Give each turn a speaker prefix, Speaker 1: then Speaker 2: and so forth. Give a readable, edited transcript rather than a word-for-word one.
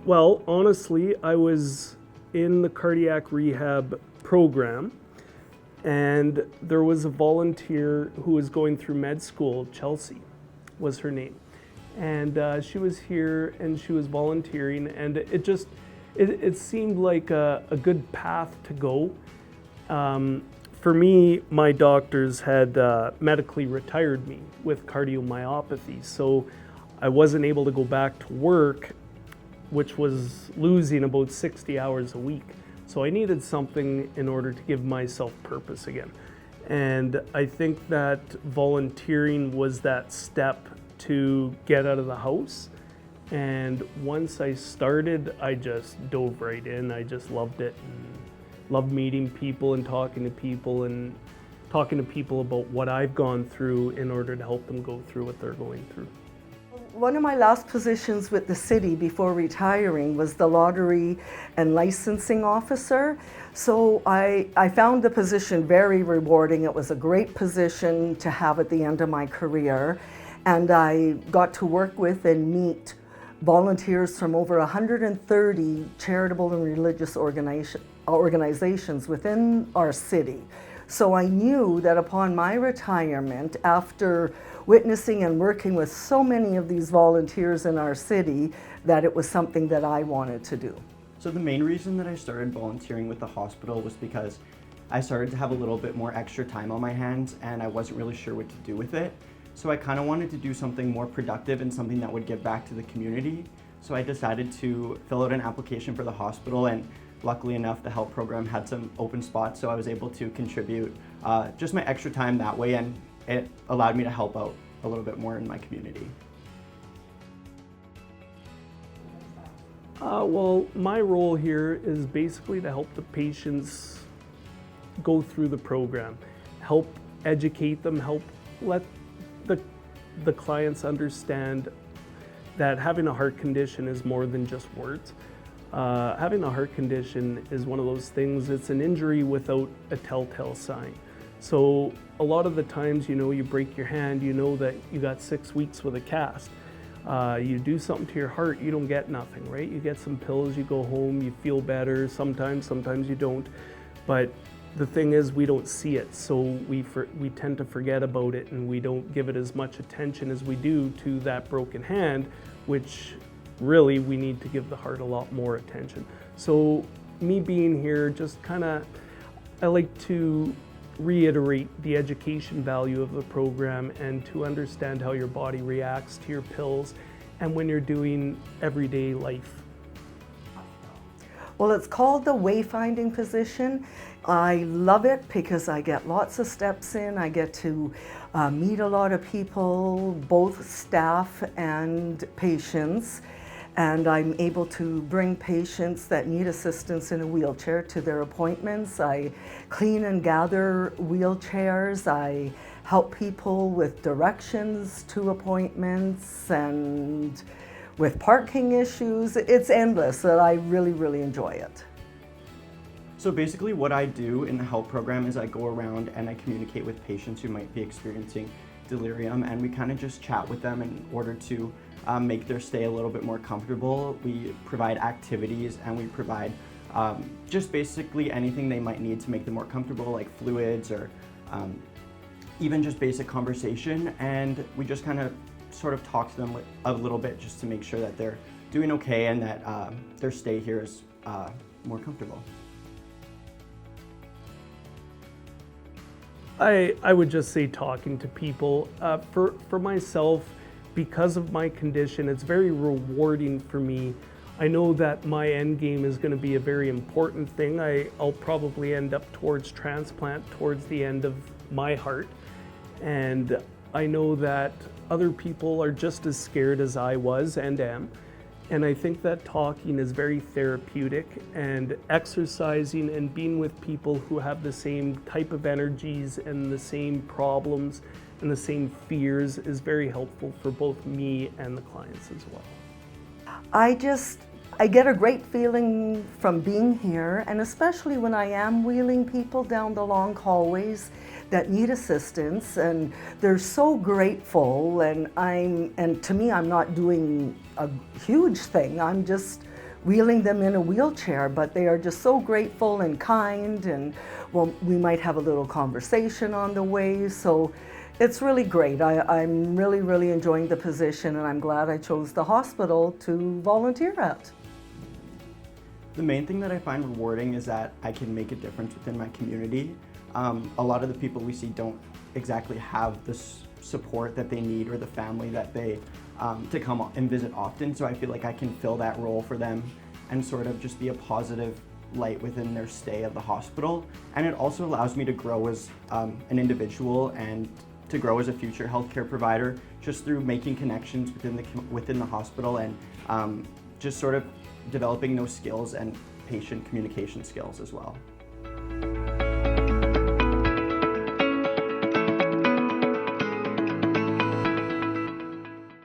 Speaker 1: Well, honestly, I was in the cardiac rehab program, and there was a volunteer who was going through med school. Chelsea was her name, and she was here and she was volunteering, and it seemed like a good path to go. For me, my doctors had medically retired me with cardiomyopathy, so I wasn't able to go back to work, which was losing about 60 hours a week. So I needed something in order to give myself purpose again. And I think that volunteering was that step to get out of the house. And once I started, I just dove right in. I just loved it and loved meeting people and talking to people about what I've gone through in order to help them go through what they're going through.
Speaker 2: One of my last positions with the city before retiring was the lottery and licensing officer. So I found the position very rewarding. It was a great position to have at the end of my career. And I got to work with and meet volunteers from over 130 charitable and religious organizations within our city. So I knew that upon my retirement, after witnessing and working with so many of these volunteers in our city, that it was something that I wanted to do.
Speaker 3: So the main reason that I started volunteering with the hospital was because I started to have a little bit more extra time on my hands and I wasn't really sure what to do with it. So I kind of wanted to do something more productive and something that would give back to the community. So I decided to fill out an application for the hospital, and luckily enough, the help program had some open spots, so I was able to contribute just my extra time that way, and it allowed me to help out a little bit more in my community.
Speaker 1: Well, my role here is basically to help the patients go through the program, help educate them, help let the clients understand that having a heart condition is more than just words. Having a heart condition is one of those things, it's an injury without a telltale sign. So a lot of the times, you break your hand, you know that you got 6 weeks with a cast. You do something to your heart, you don't get nothing, right? You get some pills, you go home, you feel better, sometimes you don't. But the thing is, we don't see it, so we tend to forget about it, and we don't give it as much attention as we do to that broken hand, which really we need to give the heart a lot more attention. So me being here, just I like to reiterate the education value of the program and to understand how your body reacts to your pills and when you're doing everyday life.
Speaker 2: Well, it's called the wayfinding position. I love it because I get lots of steps in. I get to meet a lot of people, both staff and patients, and I'm able to bring patients that need assistance in a wheelchair to their appointments. I clean and gather wheelchairs. I help people with directions to appointments and with parking issues. It's endless, and I really, really enjoy it.
Speaker 3: So basically what I do in the help program is I go around and I communicate with patients who might be experiencing delirium, and we kind of just chat with them in order to make their stay a little bit more comfortable. We provide activities and we provide just basically anything they might need to make them more comfortable, like fluids or even just basic conversation, and we just kind of sort of talk to them a little bit just to make sure that they're doing okay and that their stay here is more comfortable.
Speaker 1: I would just say talking to people. For myself, because of my condition, it's very rewarding for me. I know that my end game is going to be a very important thing. I'll probably end up towards transplant towards the end of my heart. And I know that other people are just as scared as I was and am. And I think that talking is very therapeutic, and exercising and being with people who have the same type of energies and the same problems and the same fears is very helpful for both me and the clients as well.
Speaker 2: I get a great feeling from being here, and especially when I am wheeling people down the long hallways that need assistance, and they're so grateful, and to me I'm not doing a huge thing. I'm just wheeling them in a wheelchair, but they are just so grateful and kind, and well, we might have a little conversation on the way. So it's really great. I'm really, really enjoying the position, and I'm glad I chose the hospital to volunteer at.
Speaker 3: The main thing that I find rewarding is that I can make a difference within my community. A lot of the people we see don't exactly have the support that they need or the family that they to come and visit often, so I feel like I can fill that role for them and sort of just be a positive light within their stay at the hospital. And it also allows me to grow as an individual and to grow as a future healthcare provider just through making connections within the hospital and just sort of developing those skills and patient communication skills as well.